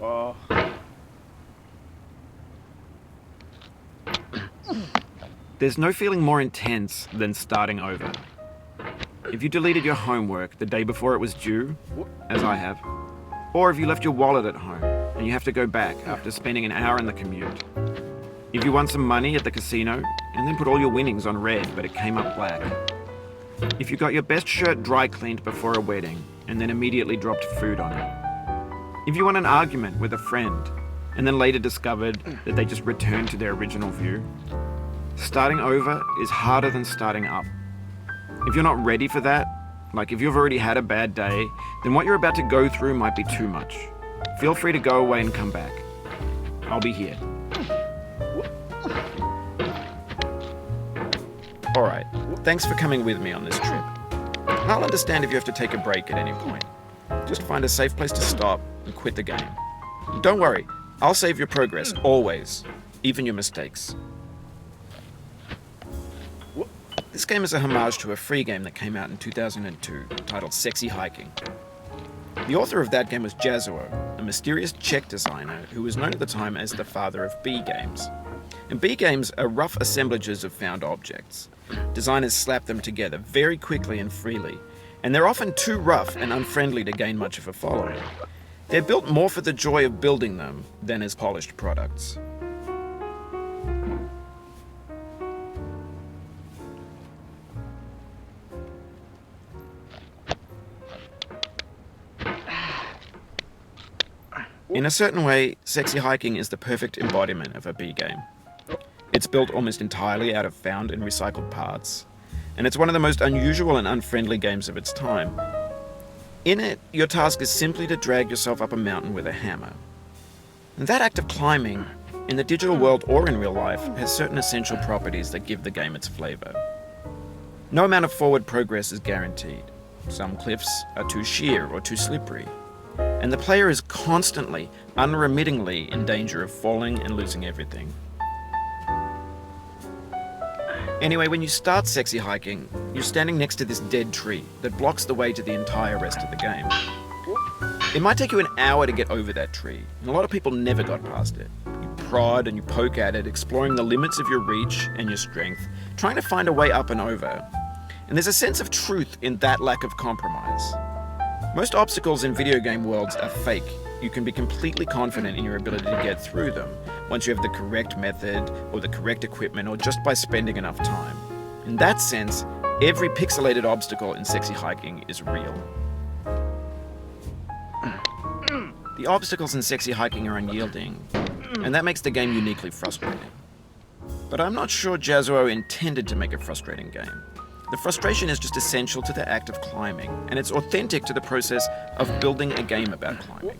Oh. There's no feeling more intense than starting over. If you deleted your homework the day before it was due, as I have, or if you left your wallet at home and you have to go back after spending an hour in the commute. If you won some money at the casino and then put all your winnings on red but it came up black. If you got your best shirt dry cleaned before a wedding and then immediately dropped food on it. If you won an argument with a friend and then later discovered that they just returned to their original view. Starting over is harder than starting up. If you're not ready for that, like if you've already had a bad day, then what you're about to go through might be too much. Feel free to go away and come back. I'll be here. Alright, thanks for coming with me on this trip. I'll understand if you have to take a break at any point. Just find a safe place to stop and quit the game. Don't worry, I'll save your progress, always, even your mistakes. This game is a homage to a free game that came out in 2002, titled Sexy Hiking. The author of that game was Jazzuo, a mysterious Czech designer who was known at the time as the father of B games. And B games are rough assemblages of found objects. Designers slap them together very quickly and freely, and they're often too rough and unfriendly to gain much of a following. They're built more for the joy of building them than as polished products. In a certain way, Sexy Hiking is the perfect embodiment of a B game. It's built almost entirely out of found and recycled parts, and it's one of the most unusual and unfriendly games of its time. In it, your task is simply to drag yourself up a mountain with a hammer. And that act of climbing, in the digital world or in real life, has certain essential properties that give the game its flavor. No amount of forward progress is guaranteed. Some cliffs are too sheer or too slippery. And the player is constantly, unremittingly in danger of falling and losing everything. Anyway, when you start Sexy Hiking, you're standing next to this dead tree that blocks the way to the entire rest of the game. It might take you an hour to get over that tree, and a lot of people never got past it. You prod and you poke at it, exploring the limits of your reach and your strength, trying to find a way up and over. And there's a sense of truth in that lack of compromise. Most obstacles in video game worlds are fake. You can be completely confident in your ability to get through them once you have the correct method or the correct equipment or just by spending enough time. In that sense, every pixelated obstacle in Sexy Hiking is real. The obstacles in Sexy Hiking are unyielding, and that makes the game uniquely frustrating. But I'm not sure Jazzuo intended to make a frustrating game. The frustration is just essential to the act of climbing, and it's authentic to the process of building a game about climbing.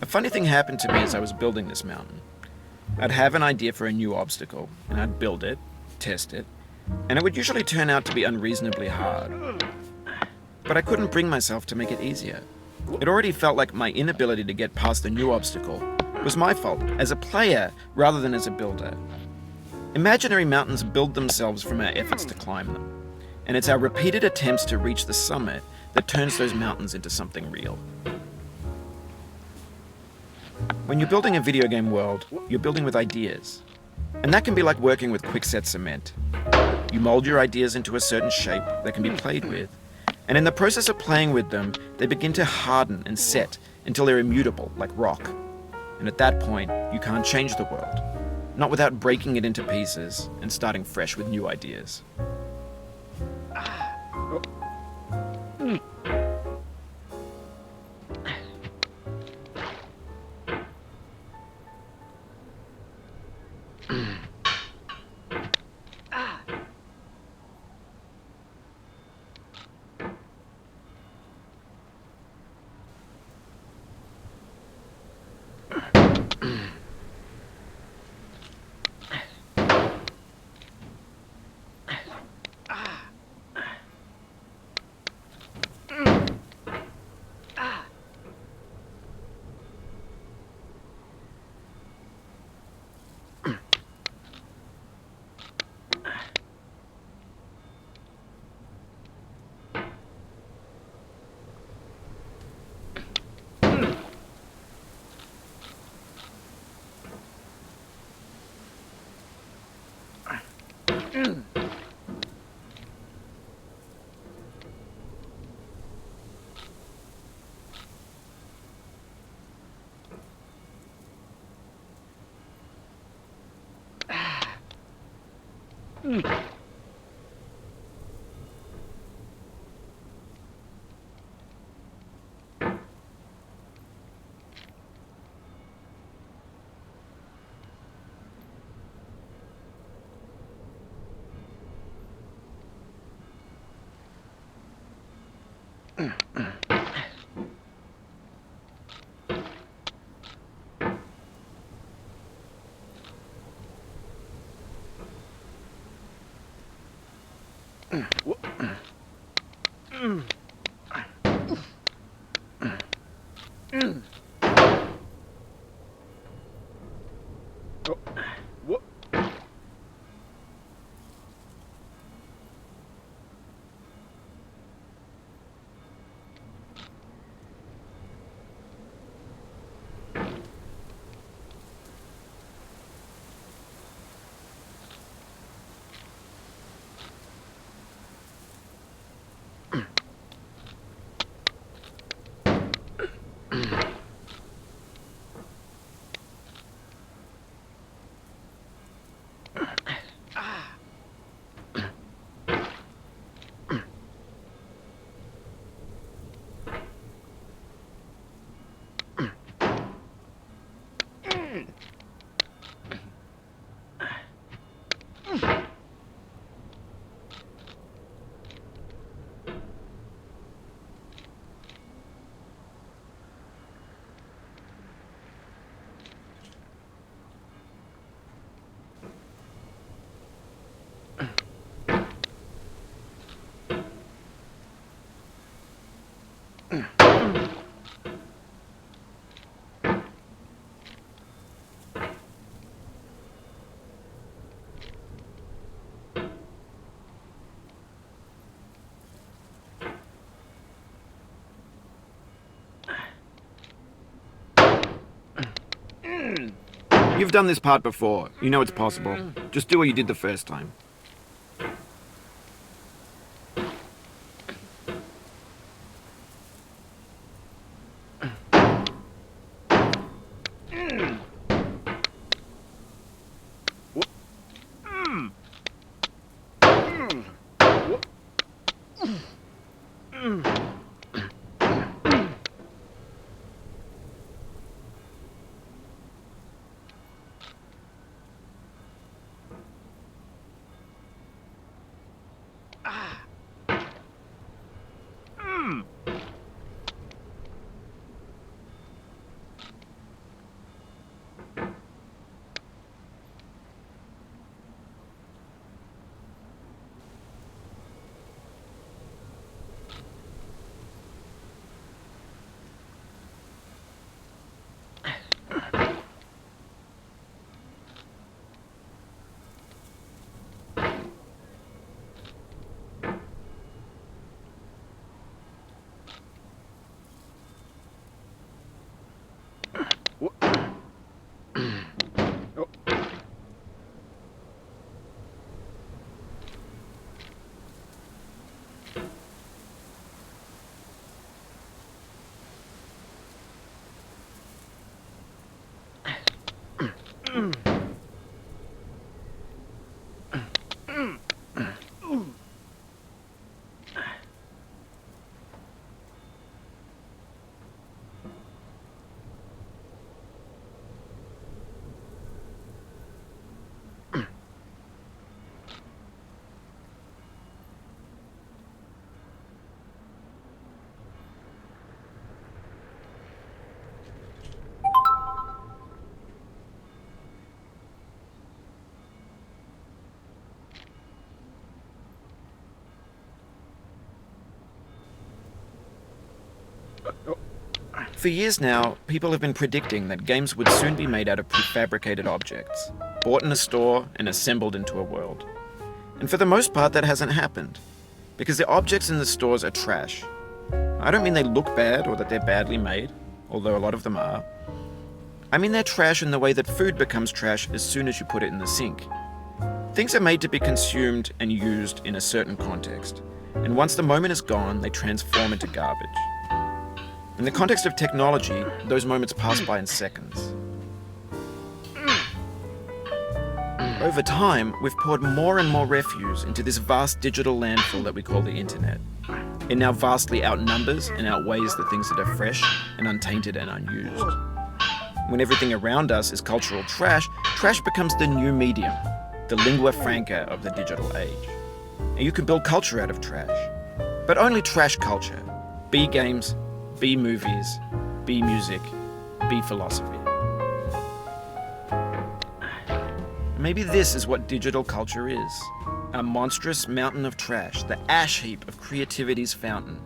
A funny thing happened to me as I was building this mountain. I'd have an idea for a new obstacle, and I'd build it, test it, and it would usually turn out to be unreasonably hard. But I couldn't bring myself to make it easier. It already felt like my inability to get past the new obstacle was my fault as a player rather than as a builder. Imaginary mountains build themselves from our efforts to climb them, and it's our repeated attempts to reach the summit that turns those mountains into something real. When you're building a video game world, you're building with ideas, and that can be like working with quickset cement. You mold your ideas into a certain shape that can be played with, and in the process of playing with them, they begin to harden and set until they're immutable, like rock. And at that point, you can't change the world. Not without breaking it into pieces and starting fresh with new ideas. You've done this part before. You know it's possible. Just do what you did the first time. For years now, people have been predicting that games would soon be made out of prefabricated objects, bought in a store and assembled into a world. And for the most part, that hasn't happened, because the objects in the stores are trash. I don't mean they look bad or that they're badly made, although a lot of them are. I mean they're trash in the way that food becomes trash as soon as you put it in the sink. Things are made to be consumed and used in a certain context, and once the moment is gone, they transform into garbage. In the context of technology, those moments pass by in seconds. Over time, we've poured more and more refuse into this vast digital landfill that we call the internet. It now vastly outnumbers and outweighs the things that are fresh and untainted and unused. When everything around us is cultural trash, trash becomes the new medium, the lingua franca of the digital age. And you can build culture out of trash. But only trash culture. Be games, be movies, be music, be philosophy. Maybe this is what digital culture is. A monstrous mountain of trash, the ash heap of creativity's fountain.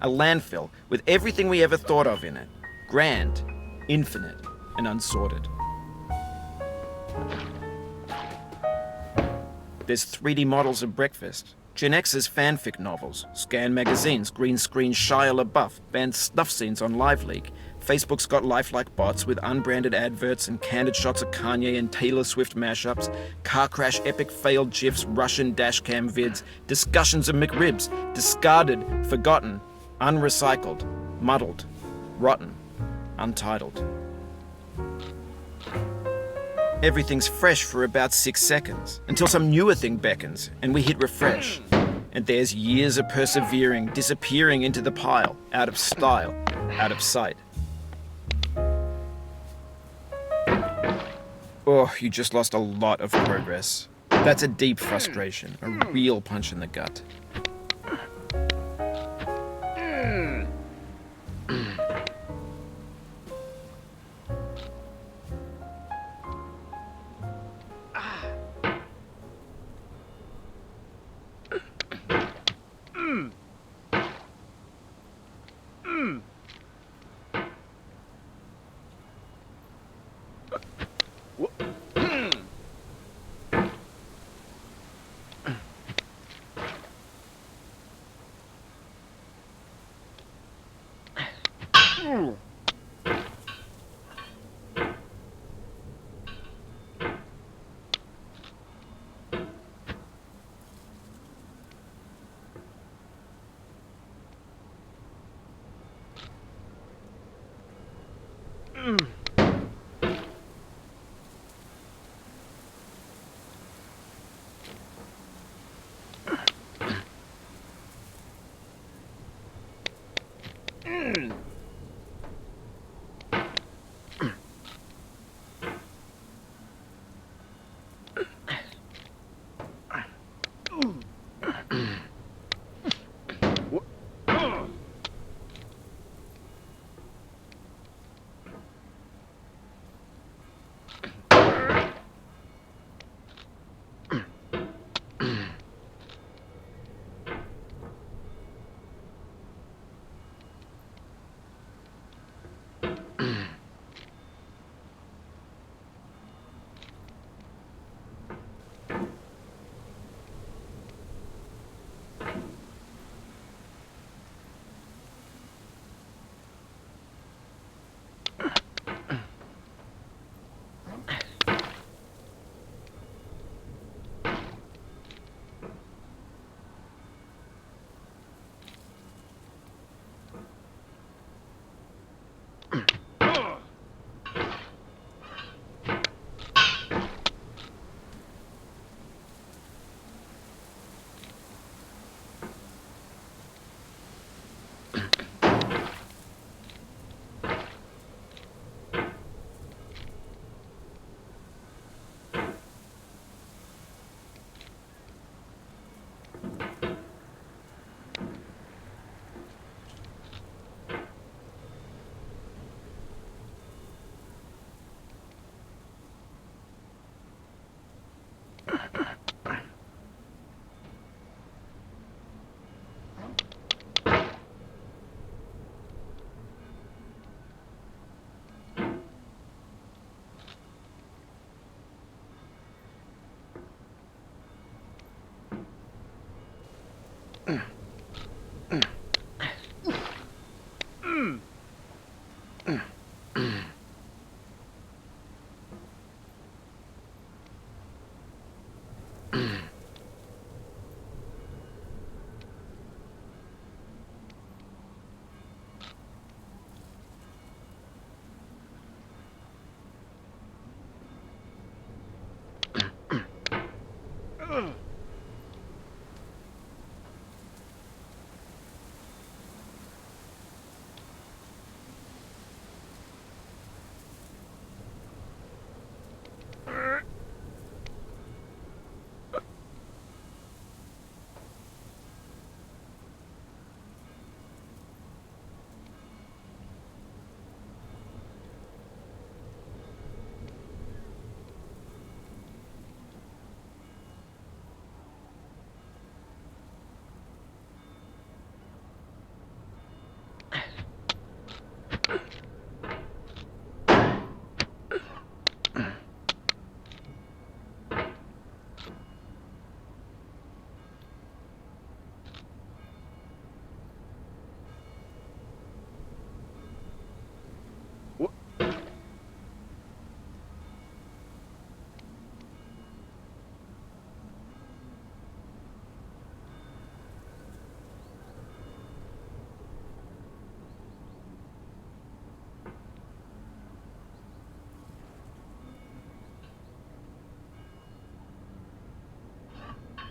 A landfill with everything we ever thought of in it. Grand, infinite, and unsorted. There's 3D models of breakfast, Gen X's fanfic novels, scan magazines, green screen Shia LaBeouf, banned snuff scenes on LiveLeak. Facebook's got lifelike bots with unbranded adverts and candid shots of Kanye and Taylor Swift mashups, car crash epic failed GIFs, Russian dashcam vids, discussions of McRibs, discarded, forgotten, unrecycled, muddled, rotten, untitled. Everything's fresh for about 6 seconds, until some newer thing beckons, and we hit refresh. And there's years of persevering, disappearing into the pile, out of style, out of sight. Oh, you just lost a lot of progress. That's a deep frustration, a real punch in the gut.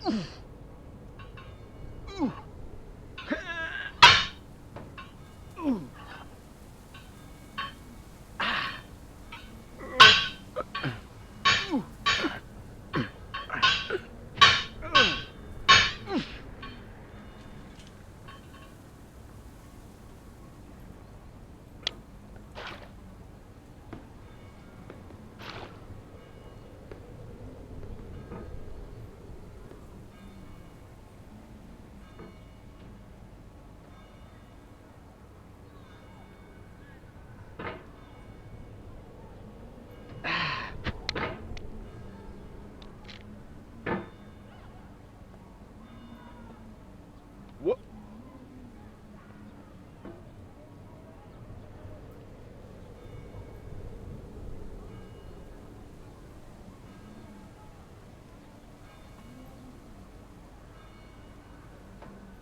What?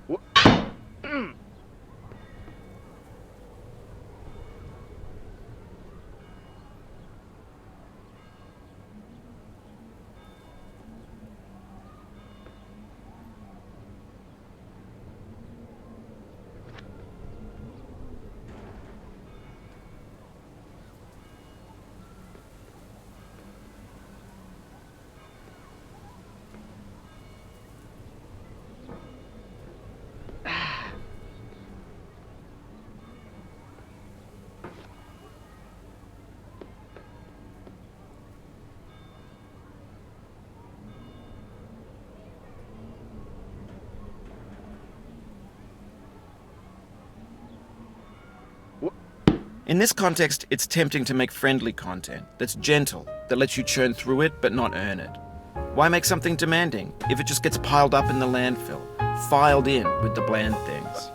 What? In this context, it's tempting to make friendly content that's gentle, that lets you churn through it but not earn it. Why make something demanding if it just gets piled up in the landfill, filed in with the bland things?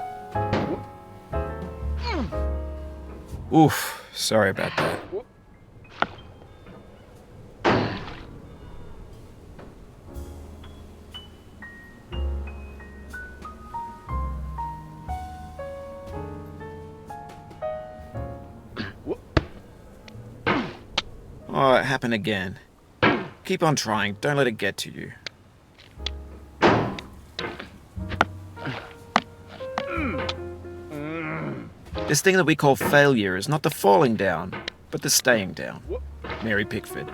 Oof, sorry about that. Oh, it happened again. Keep on trying, don't let it get to you. This thing that we call failure is not the falling down, but the staying down. Mary Pickford.